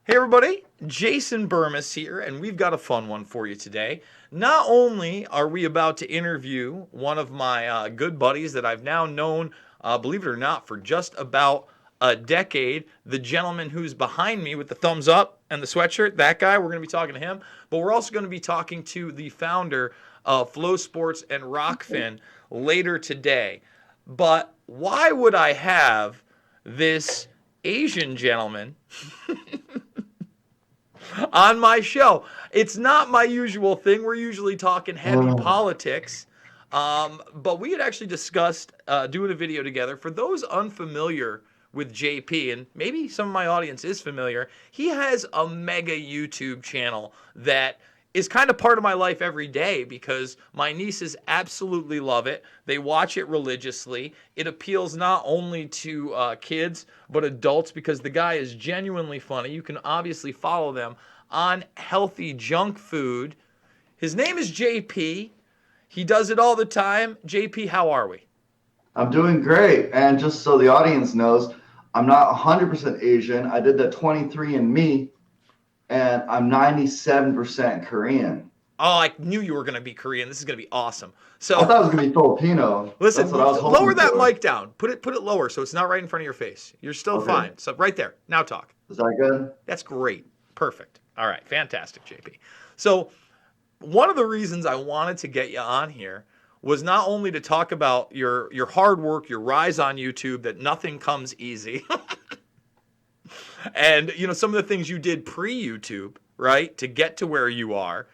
Hey everybody, Jason Burmis here, and we've got a fun one for you today. Not only are we about to interview one of my good buddies that I've now known, believe it or not, for just about a decade, the gentleman who's behind me with the thumbs up and the sweatshirt, that guy, we're going to be talking to him, but we're also going to be talking to the founder of Flow Sports and Rockfin later today. But why would I have this Asian gentleman on my show? It's not my usual thing. We're usually talking heavy politics. But we had actually discussed doing a video together. For those unfamiliar with JP, and maybe some of my audience is familiar, he has a mega YouTube channel that is kind of part of my life every day because my nieces absolutely love it. They watch it religiously. It appeals not only to kids, but adults because the guy is genuinely funny. You can obviously follow them on healthy junk food. His name is JP. He does it all the time. JP, how are we? I'm doing great. And just so the audience knows, I'm not 100% Asian. I did the 23andMe, and I'm 97% Korean. Oh, I knew you were going to be Korean. This is going to be awesome. So I thought it was going to be Filipino. Listen, that's what I was hoping lower that for. mic down. Put it lower so it's not right in front of your face. You're still fine. So right there. Now talk. Is that good? That's great. Perfect. All right. Fantastic, JP. So one of the reasons I wanted to get you on here was not only to talk about your hard work, your rise on YouTube, that nothing comes easy. And, you know, some of the things you did pre-YouTube, right, to get to where you are.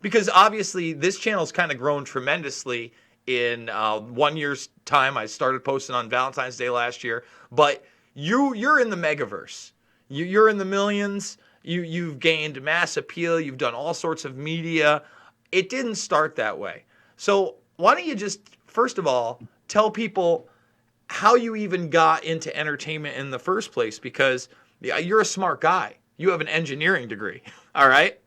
Because obviously this channel's kind of grown tremendously in 1 year's time. I started posting on Valentine's Day last year. But you're in the megaverse. You're in the millions. You've gained mass appeal. You've done all sorts of media. It didn't start that way. So why don't you just, first of all, tell people how you even got into entertainment in the first place? Because you're a smart guy. You have an engineering degree. All right?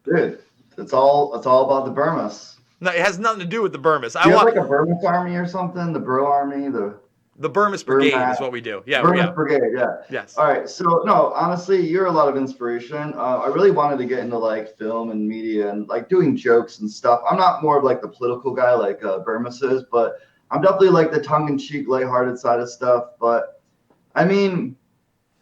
Dude, it's all about the Burmis. No, it has nothing to do with the Burmis. Do you have like a Burmis army or something? The Bro Army? The Burmis Brigade is what we do. Yeah, Burmis Brigade, yeah. Yes. All right. So no, honestly, you're a lot of inspiration. I really wanted to get into like film and media and like doing jokes and stuff. I'm not more of like the political guy like Burmis is, but I'm definitely like the tongue-in-cheek, lighthearted side of stuff. But I mean,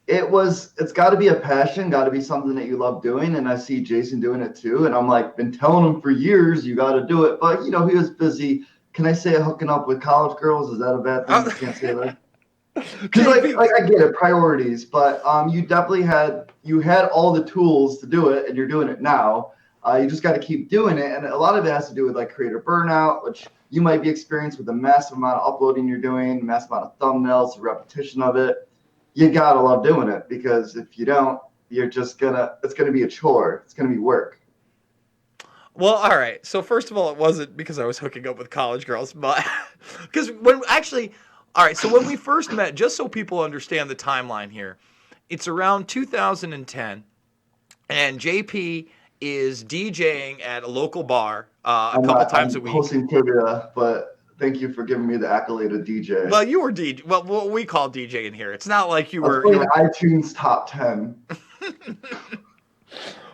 it's got to be a passion, got to be something that you love doing. And I see Jason doing it too. And I'm like, been telling him for years, you got to do it. But you know, he was busy. Can I say hooking up with college girls? Is that a bad thing? You can't say that. Because like I get it, priorities, but you definitely had all the tools to do it, and you're doing it now. You just got to keep doing it, and a lot of it has to do with like creator burnout, which you might be experienced with the massive amount of uploading you're doing, massive amount of thumbnails, the repetition of it. You gotta love doing it because if you don't, it's gonna be a chore. It's gonna be work. Well, all right. So first of all, it wasn't because I was hooking up with college girls, but because all right. So when we first met, just so people understand the timeline here, it's around 2010, and JP is DJing at a local bar a couple times a week. Hosting trivia, but thank you for giving me the accolade of DJ. Well, you were DJ. Well, what we call DJ in here. It's not like you were iTunes top 10.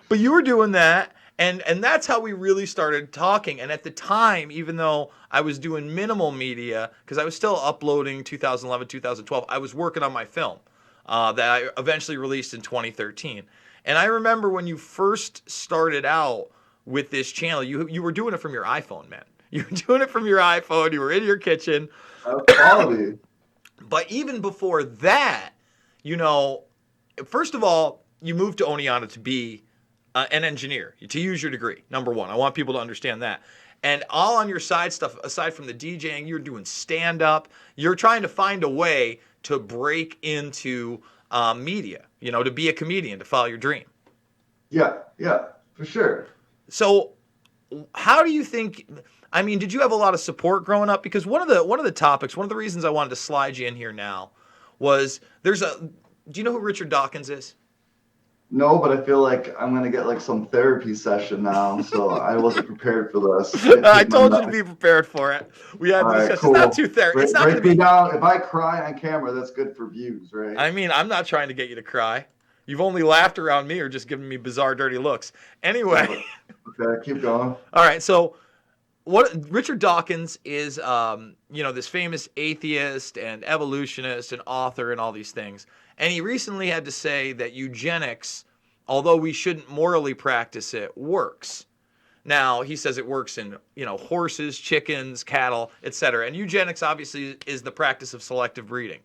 But you were doing that. And that's how we really started talking. And at the time, even though I was doing minimal media, because I was still uploading 2011, 2012, I was working on my film that I eventually released in 2013. And I remember when you first started out with this channel, you were doing it from your iPhone, man. You were doing it from your iPhone. You were in your kitchen. Quality. But even before that, you know, first of all, you moved to Oneonta to be an engineer, to use your degree, number one. I want people to understand that. And all on your side stuff, aside from the DJing, you're doing stand-up. You're trying to find a way to break into media, you know, to be a comedian, to follow your dream. Yeah, for sure. So how do you think, I mean, did you have a lot of support growing up? Because one of the topics, one of the reasons I wanted to slide you in here now was do you know who Richard Dawkins is? No, but I feel like I'm going to get like some therapy session now, so I wasn't prepared for this. I told you to be prepared for it. We had this session. Cool. It's not too therapy. It's not going to be down. If I cry on camera, that's good for views, right? I mean, I'm not trying to get you to cry. You've only laughed around me or just given me bizarre, dirty looks. Anyway. Okay, keep going. All right, so what Richard Dawkins is, this famous atheist and evolutionist and author and all these things. And he recently had to say that eugenics, although we shouldn't morally practice it, works. Now, he says it works in, horses, chickens, cattle, etc. And eugenics obviously is the practice of selective breeding.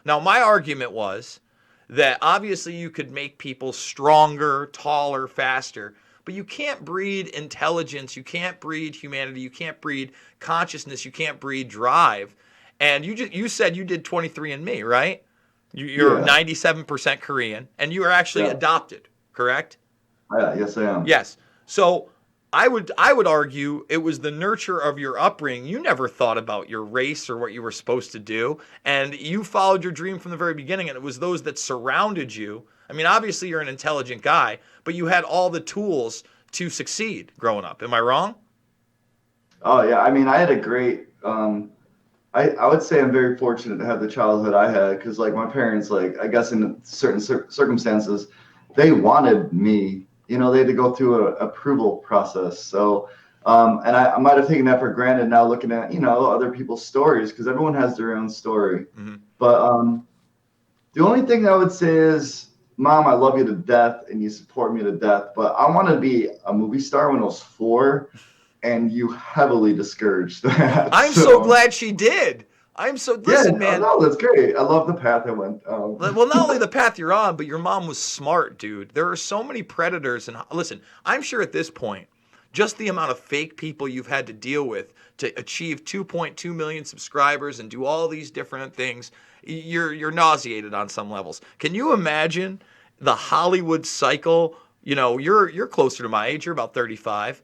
Now, my argument was that obviously you could make people stronger, taller, faster, but you can't breed intelligence, you can't breed humanity, you can't breed consciousness, you can't breed drive. And you said you did 23andMe, right? You're 97% Korean, and you are actually adopted, correct? Yes, I am. Yes. So I would argue it was the nurture of your upbringing. You never thought about your race or what you were supposed to do, and you followed your dream from the very beginning, and it was those that surrounded you. I mean, obviously you're an intelligent guy, but you had all the tools to succeed growing up. Am I wrong? Oh yeah, I mean, I had a great. I would say I'm very fortunate to have the childhood I had because, like, my parents, like, I guess in certain circumstances, they wanted me. They had to go through an approval process. So, and I might have taken that for granted now, looking at other people's stories because everyone has their own story. Mm-hmm. But the only thing I would say is, Mom, I love you to death and you support me to death, but I wanted to be a movie star when I was 4, and you heavily discouraged that. I'm so glad she did. Listen, man. No, that's great. I love the path I went. Well, not only the path you're on, but your mom was smart, dude. There are so many predators. And listen, I'm sure at this point, just the amount of fake people you've had to deal with to achieve 2.2 million subscribers and do all these different things, you're nauseated on some levels. Can you imagine the Hollywood cycle? You're closer to my age. You're about 35.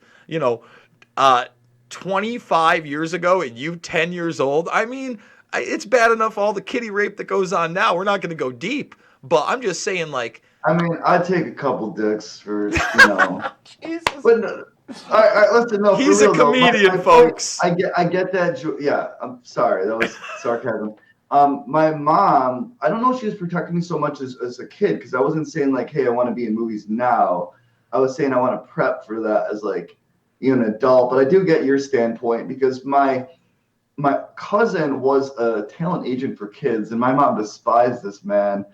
25 years ago and you 10 years old. I mean, it's bad enough all the kitty rape that goes on now. We're not going to go deep, but I'm just saying, like. I mean, I'd take a couple dicks for, Jesus. But listen, no, he's for real, a comedian, folks. I get that. Yeah, I'm sorry. That was sarcasm. My mom, I don't know if she was protecting me so much as a kid, because I wasn't saying like, hey, I want to be in movies now. I was saying I want to prep for that as like, an adult. But I do get your standpoint, because my cousin was a talent agent for kids, and my mom despised this man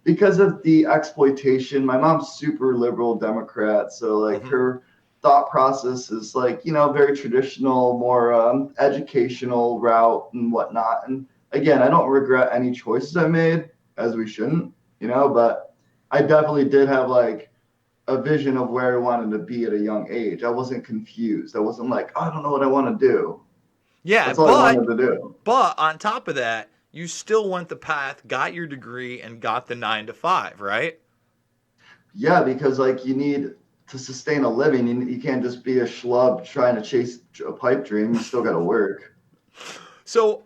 because of the exploitation. My mom's super liberal Democrat, so like her thought process is like, very traditional, more educational route and whatnot. And again, I don't regret any choices I made, as we shouldn't, but I definitely did have like a vision of where I wanted to be at a young age. I wasn't confused. I wasn't like, I don't know what I want to do. Yeah, that's all I wanted to do. But on top of that, you still went the path, got your degree, and got the 9 to 5, right? Yeah, because like you need to sustain a living. You can't just be a schlub trying to chase a pipe dream. You still got to work. So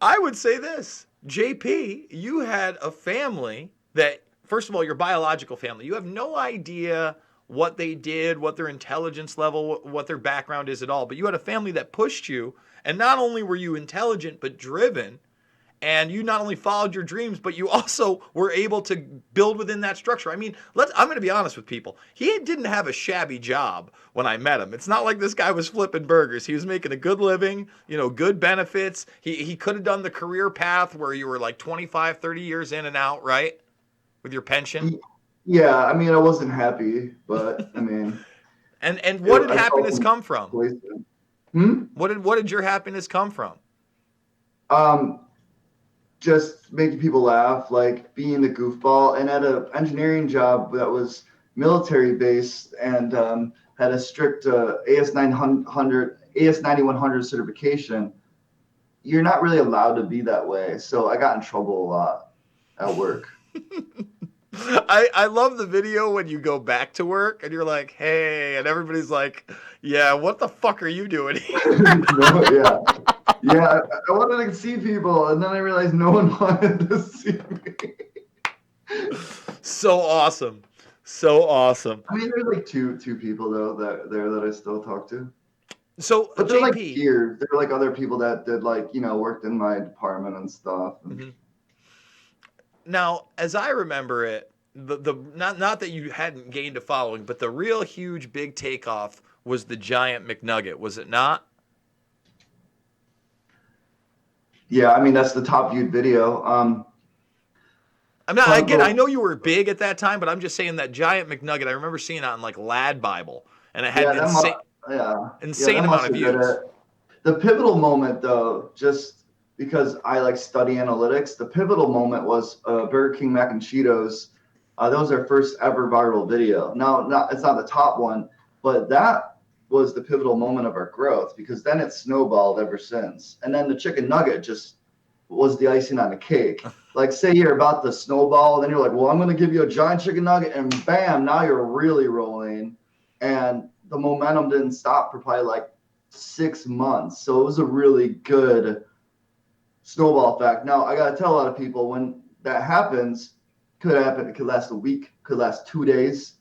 I would say this, JP, you had a family that, first of all, your biological family, you have no idea what they did, what their intelligence level, what their background is at all. But you had a family that pushed you. And not only were you intelligent, but driven. And you not only followed your dreams, but you also were able to build within that structure. I mean, I'm going to be honest with people. He didn't have a shabby job when I met him. It's not like this guy was flipping burgers. He was making a good living, good benefits. He could have done the career path where you were like 25, 30 years in and out, right? With your pension. Yeah, I mean, I wasn't happy, but I mean. And what did happiness come from? What did your happiness come from? Just making people laugh, like being the goofball, and at an engineering job that was military based and had a strict AS9100 certification. You're not really allowed to be that way. So I got in trouble a lot at work. I love the video when you go back to work and you're like, hey, and everybody's like, yeah, what the fuck are you doing here? Yeah, I wanted to see people, and then I realized no one wanted to see me. So awesome. I mean, there's like two people though that I still talk to. So, but they're JP, like peers. They're like other people that did like worked in my department and stuff. Mm-hmm. Now, as I remember it, the not that you hadn't gained a following, but the real huge big takeoff was the giant McNugget, was it not? Yeah, I mean that's the top viewed video. I'm not. Again, I But know you were big at that time, but I'm just saying that giant McNugget. I remember seeing that on like Lad Bible, and it had yeah, an that insane amount must of have been views. it. The pivotal moment, though, just because I like study analytics, the pivotal moment was Burger King Mac and Cheetos. That was our first ever viral video. Now, it's not the top one, but that was the pivotal moment of our growth because then it snowballed ever since. And then the chicken nugget just was the icing on the cake. Like, say you're about to snowball, then you're like, well, I'm going to give you a giant chicken nugget, and bam, now you're really rolling. And the momentum didn't stop for probably like 6 months. So it was a really good snowball effect. Now, I got to tell a lot of people when that happens, could happen, it could last a week, could last 2 days.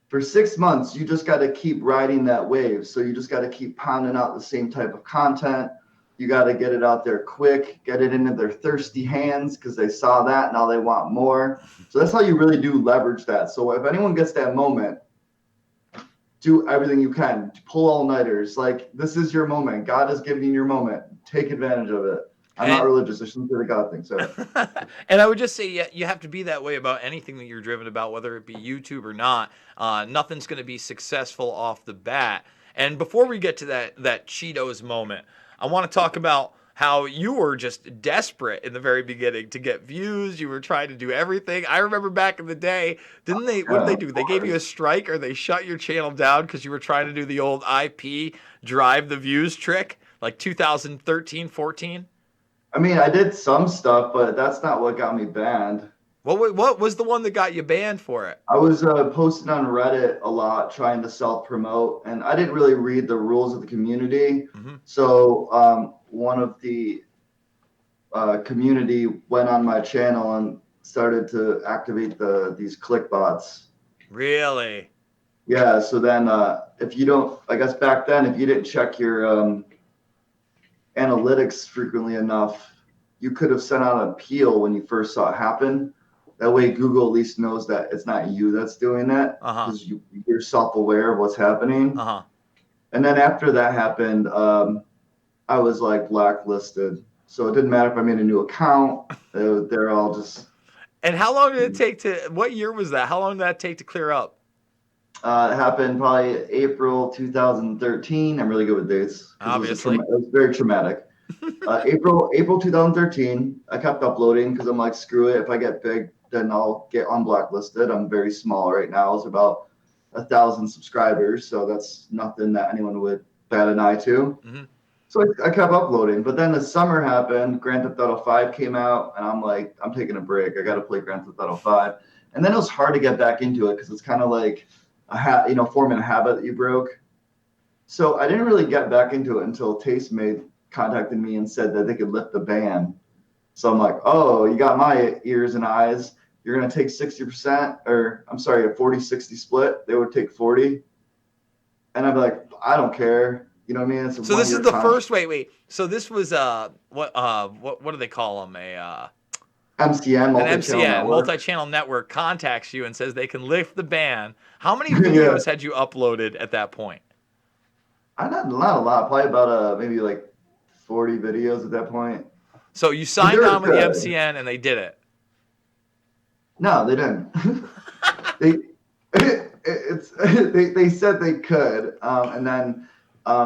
For 6 months, you just got to keep riding that wave. So you just got to keep pounding out the same type of content. You got to get it out there quick, get it into their thirsty hands because they saw that, now they want more. So that's how you really do leverage that. So if anyone gets that moment, do everything you can, pull all-nighters. Like, this is your moment. God has given you your moment. Take advantage of it. I'm not And religious. I shouldn't say the God thing. So and I would just say, yeah, you have to be that way about anything that you're driven about, whether it be YouTube or not. Nothing's going to be successful off the bat. And before we get to that Cheetos moment, I want to talk about how you were just desperate in the very beginning to get views. You were trying to do everything. I remember back in the day, didn't they? What did yeah, they of do? They gave you a course. strike, or they shut your channel down because you were trying to do the old IP drive the views trick, like 2013, 14. I mean, I did some stuff, but that's not what got me banned. What was the one that got you banned for it? I was posting on Reddit a lot, trying to self-promote, and I didn't really read the rules of the community. Hmm. So one of the community went on my channel and started to activate these click bots. Really? Yeah, so then if you don't, I guess back then, if you didn't check your analytics frequently enough, you could have sent out an appeal when you first saw it happen. That way, Google at least knows that it's not you that's doing that Uh huh. because you're self-aware of what's happening. Uh huh. And then after that happened, I was like blacklisted. So it didn't matter if I made a new account. They're all just. And how long did it take to? What year was that? How long did that take to clear up? It happened probably April 2013. I'm really good with dates because Obviously. it was very traumatic. April 2013. I kept uploading because I'm like, screw it. If I get big, then I'll get unblacklisted. I'm very small right now. It's about 1,000 subscribers, so that's nothing that anyone would bat an eye to. Hmm. So I kept uploading, but then the summer happened. Grand Theft Auto 5 came out, and I'm like, I'm taking a break. I got to play Grand Theft Auto 5. And then it was hard to get back into it because it's kind of like forming a habit that you broke. So I didn't really get back into it until Tastemade contacted me and said that they could lift the ban. So I'm like, oh, you got my ears and eyes. You're going to take 60%, or I'm sorry, a 40-60 split. They would take 40. And I'd be like, I don't care. You know what I mean? It's a So this is one-year the contract. first. Wait. So this was what do they call them? MCN, An multi-channel MCN, network. multi-channel network, contacts you and says they can lift the ban. How many Yeah. videos had you uploaded at that point? I not a lot, probably about maybe like 40 videos at that point. So you But they signed were on with the good. MCN and they did it. No, they didn't. they they said they could, and then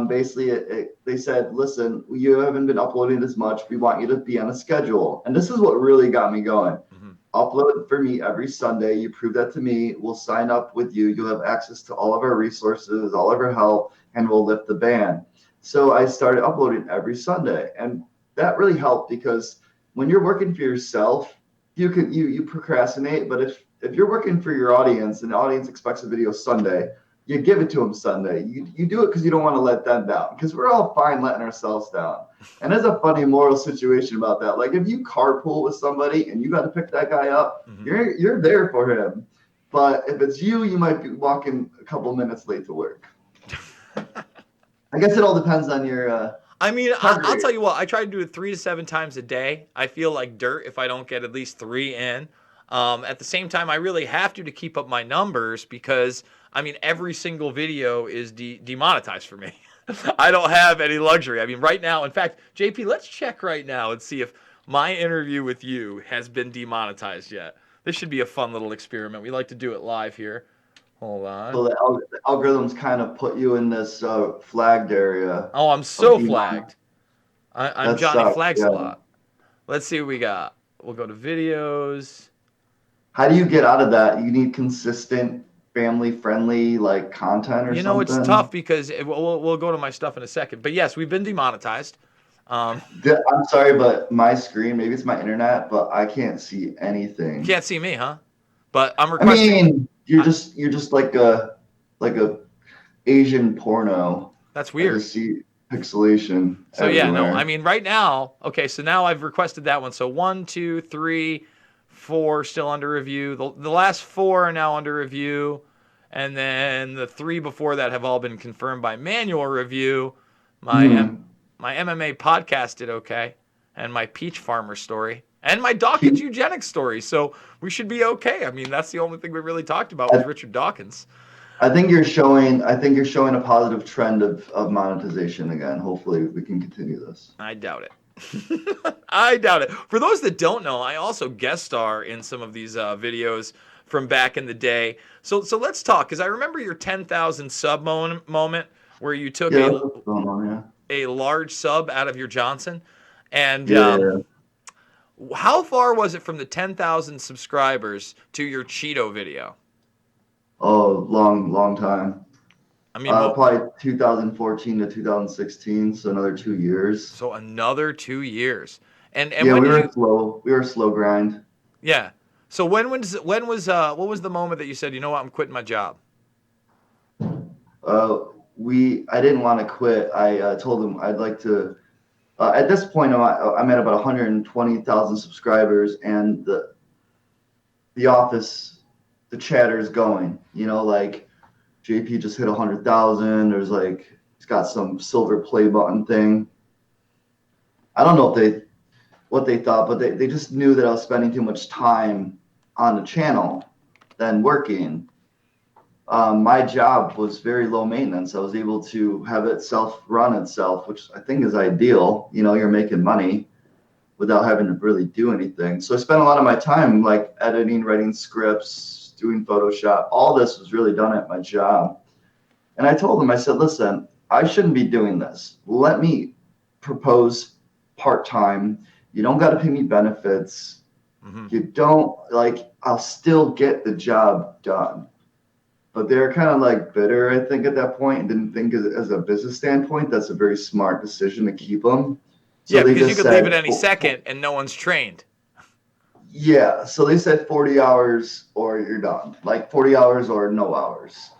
basically they said, listen, you haven't been uploading this much. We want you to be on a schedule, and this is what really got me going. Hmm. Upload for me every Sunday. You prove that to me. We'll sign up with you. You'll have access to all of our resources, all of our help, and we'll lift the ban. So I started uploading every Sunday, and that really helped because when you're working for yourself, you procrastinate. But if you're working for your audience and the audience expects a video Sunday, you give it to them Sunday. You do it because you don't want to let them down, because we're all fine letting ourselves down. And there's a funny moral situation about that. Like if you carpool with somebody and you got to pick that guy up, Hmm. you're there for him. But if it's you might be walking a couple minutes late to work. I guess it all depends on your I mean, target I'll tell rate. you what. I try to do it 3 to 7 times a day. I feel like dirt if I don't get at least 3 in. At the same time, I really have to keep up my numbers because, I mean, every single video is demonetized for me. I don't have any luxury. I mean, right now, in fact, JP, let's check right now and see if my interview with you has been demonetized yet. This should be a fun little experiment. We like to do it live here. Hold on. So the algorithms kind of put you in this flagged area. Oh, I'm so flagged. I'm Johnny sucks, Flags yeah. a lot. Let's see what we got. We'll go to videos. How do you get out of that? You need consistent, family-friendly like content or something? It's tough because we'll go to my stuff in a second. But yes, we've been demonetized. I'm sorry, but my screen, maybe it's my internet, but I can't see anything. You can't see me, huh? But I'm requesting. I mean, you're just like a Asian porno. That's weird. I just see pixelation. So everywhere. yeah, no, I mean right now, okay, so now I've requested that one. So 1, 2, 3, 4 still under review. The last 4 are now under review. And then the 3 before that have all been confirmed by manual review. My MMA podcast did okay. And my peach farmer story. And my Dawkins eugenics story. So we should be okay. I mean, that's the only thing we really talked about with Richard Dawkins. I think you're showing a positive trend of monetization again. Hopefully we can continue this. I doubt it. I doubt it. For those that don't know, I also guest star in some of these videos from back in the day. So let's talk, because I remember your 10,000 sub moment where you took a large sub out of your Johnson. And how far was it from the 10,000 subscribers to your Cheeto video? Oh, long time. I mean, probably 2014 to 2016, so another 2 years. So another 2 years. And yeah, we were a slow grind. Yeah. So what was the moment that you said, you know what, I'm quitting my job? I didn't want to quit. I told them I'd like to. At this point, I'm at about 120,000 subscribers, and the office, the chatter is going. You know, like JP just hit 100,000. There's like he's got some silver play button thing. I don't know what they thought, but they just knew that I was spending too much time on the channel than working. My job was very low maintenance. I was able to have it self-run itself, which I think is ideal. You know, you're making money without having to really do anything. So I spent a lot of my time like editing, writing scripts, doing Photoshop. All this was really done at my job. And I told them, I said, listen, I shouldn't be doing this. Let me propose part-time. You don't got to pay me benefits. Mm-hmm. You don't I'll still get the job done. But they're kind of like bitter, I think, at that point, and didn't think as a business standpoint, that's a very smart decision to keep them. So yeah, because you could leave it any second and no one's trained. Yeah, so they said 40 hours or you're done, like 40 hours or no hours,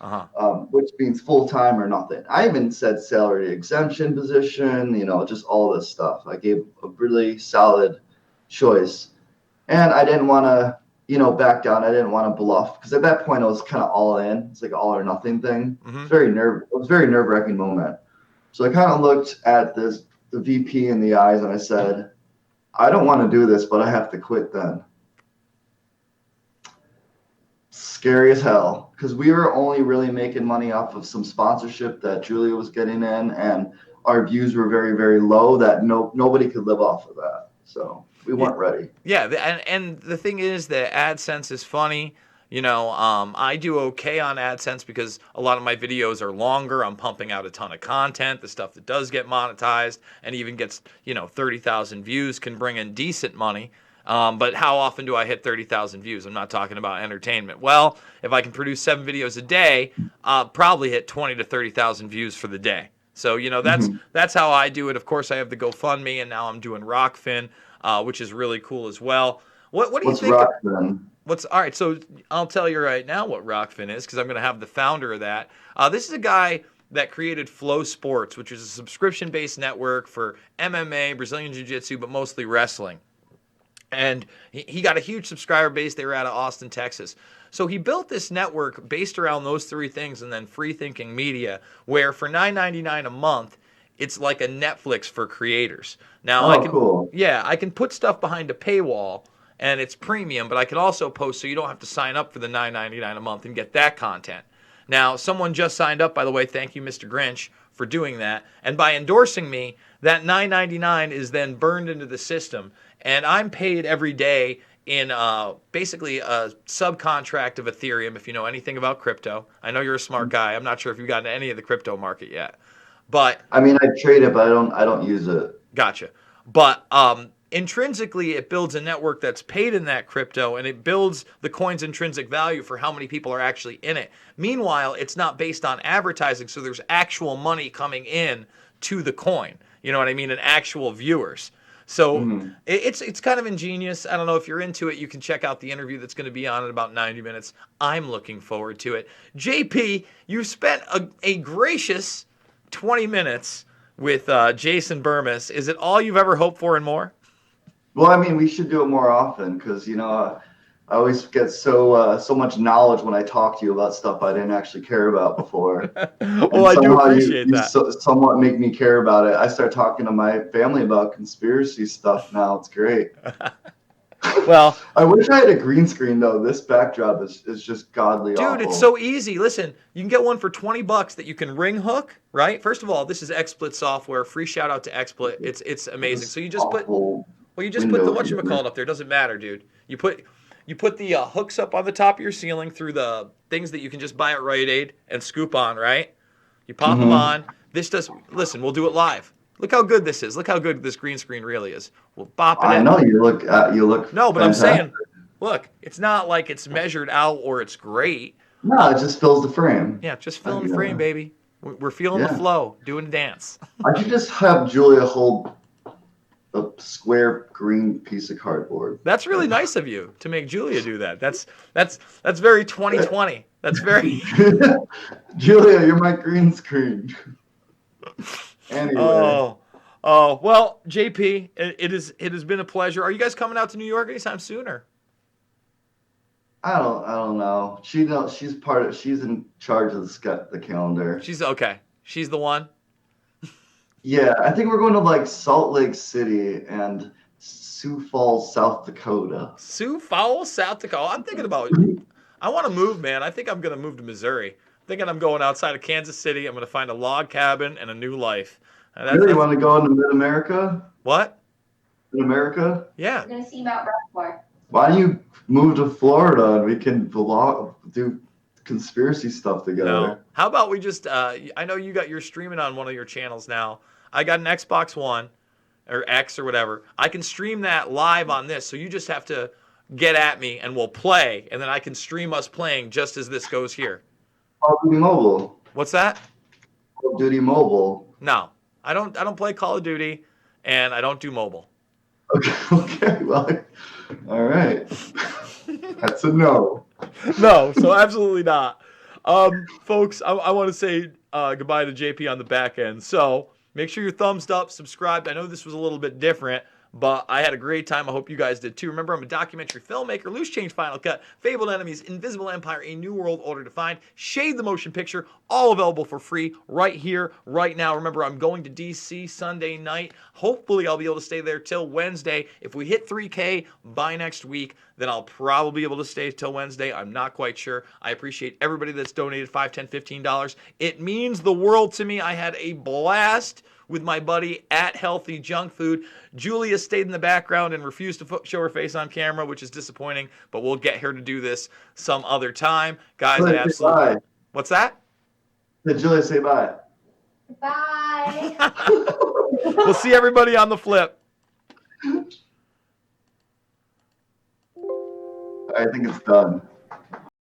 which means full-time or nothing. I even said salary exemption position, you know, just all this stuff. I gave a really solid choice. And I didn't want to, you know, back down. I didn't want to bluff because at that point I was kind of all in. It's like an all or nothing thing. Mm-hmm. It was a very nerve-wracking moment. So I kind of looked at the VP in the eyes and I said, I don't want to do this, but I have to quit then. Scary as hell, because we were only really making money off of some sponsorship that Julia was getting in, and our views were very, very low that nobody could live off of that. So we weren't ready. Yeah, and the thing is that AdSense is funny. You know, I do okay on AdSense because a lot of my videos are longer. I'm pumping out a ton of content. The stuff that does get monetized and even gets, 30,000 views can bring in decent money. But how often do I hit 30,000 views? I'm not talking about entertainment. Well, if I can produce 7 videos a day, I'll probably hit 20 to 30,000 views for the day. So, that's how I do it. Of course, I have the GoFundMe, and now I'm doing Rockfin, which is really cool as well. What do you think? Rockfin? All right, so I'll tell you right now what Rockfin is, because I'm going to have the founder of that. This is a guy that created Flow Sports, which is a subscription-based network for MMA, Brazilian Jiu-Jitsu, but mostly wrestling. And he got a huge subscriber base. They were out of Austin, Texas. So he built this network based around those 3 things and then free thinking media, where for $9.99 a month, it's like a Netflix for creators. Now, cool. I can put stuff behind a paywall, and it's premium, but I could also post so you don't have to sign up for the $9.99 a month and get that content. Now, someone just signed up, by the way. Thank you, Mr. Grinch, for doing that. And by endorsing me, that $9.99 is then burned into the system, and I'm paid every day in basically a subcontract of Ethereum, if you know anything about crypto. I know you're a smart guy. I'm not sure if you've gotten any of the crypto market yet. But I mean, I trade it, but I don't use it. Gotcha. But intrinsically, it builds a network that's paid in that crypto, and it builds the coin's intrinsic value for how many people are actually in it. Meanwhile, it's not based on advertising, so there's actual money coming in to the coin. You know what I mean? And actual viewers. So it's kind of ingenious. I don't know if you're into it. You can check out the interview that's going to be on in about 90 minutes. I'm looking forward to it. JP, you spent a gracious 20 minutes with Jason Burmis. Is it all you've ever hoped for and more? Well, I mean, we should do it more often because, you know, I always get so much knowledge when I talk to you about stuff I didn't actually care about before. Well, I do appreciate that. Somewhat make me care about it. I start talking to my family about conspiracy stuff now. It's great. Well, I wish I had a green screen, though. This backdrop is just godly awful. Dude, it's so easy. Listen, you can get one for $20 that you can ring hook, right? First of all, this is XSplit software. Free shout out to XSplit. It's amazing. So you just put the whatchamacallit up there. Doesn't matter, dude. You put the hooks up on the top of your ceiling through the things that you can just buy at Rite Aid and scoop on, right? You pop them on. Listen, we'll do it live. Look how good this is. Look how good this green screen really is. We'll bop it in. I know you look. No, but fantastic. I'm saying, look, it's not like it's measured out or it's great. No, it just fills the frame. Yeah, just filling the frame, baby. We're feeling the flow, doing a dance. Why'd you just have Julia hold a square green piece of cardboard? That's really nice of you to make Julia do that. That's very 2020. That's very Julia, you're my green screen. Anyway. Oh, well, JP, it has been a pleasure. Are you guys coming out to New York anytime sooner? I don't know. She's in charge of the calendar. She's okay. She's the one. Yeah, I think we're going to like Salt Lake City and Sioux Falls, South Dakota. Sioux Falls, South Dakota. I'm thinking about. I want to move, man. I think I'm gonna move to Missouri. I'm thinking I'm going outside of Kansas City. I'm gonna find a log cabin and a new life. Really want to go into Mid-America? What? Mid-America? Yeah. I'm gonna see Mount Rushmore. Why don't you move to Florida and we can do conspiracy stuff together? No. How about we just? I know you're streaming on one of your channels now. I got an Xbox One, or X or whatever. I can stream that live on this, so you just have to get at me and we'll play, and then I can stream us playing just as this goes here. Call of Duty Mobile. What's that? Call of Duty Mobile. No, I don't play Call of Duty, and I don't do mobile. Okay, well, all right. That's a no. No, so absolutely not. Folks, I want to say goodbye to JP on the back end. So make sure you're thumbs up, subscribed. I know this was a little bit different, but I had a great time. I hope you guys did too. Remember, I'm a documentary filmmaker. Loose Change Final Cut, Fabled Enemies, Invisible Empire, A New World Order Defined, Shade the Motion Picture, all available for free right here, right now. Remember, I'm going to DC Sunday night. Hopefully, I'll be able to stay there till Wednesday. If we hit 3K by next week, then I'll probably be able to stay till Wednesday. I'm not quite sure. I appreciate everybody that's donated $5, $10, $15. It means the world to me. I had a blast with my buddy at Healthy Junk Food. Julia stayed in the background and refused to show her face on camera, which is disappointing, but we'll get her to do this some other time. Guys, I absolutely... What's that? Did Julia say bye? Bye. We'll see everybody on the flip. I think it's done.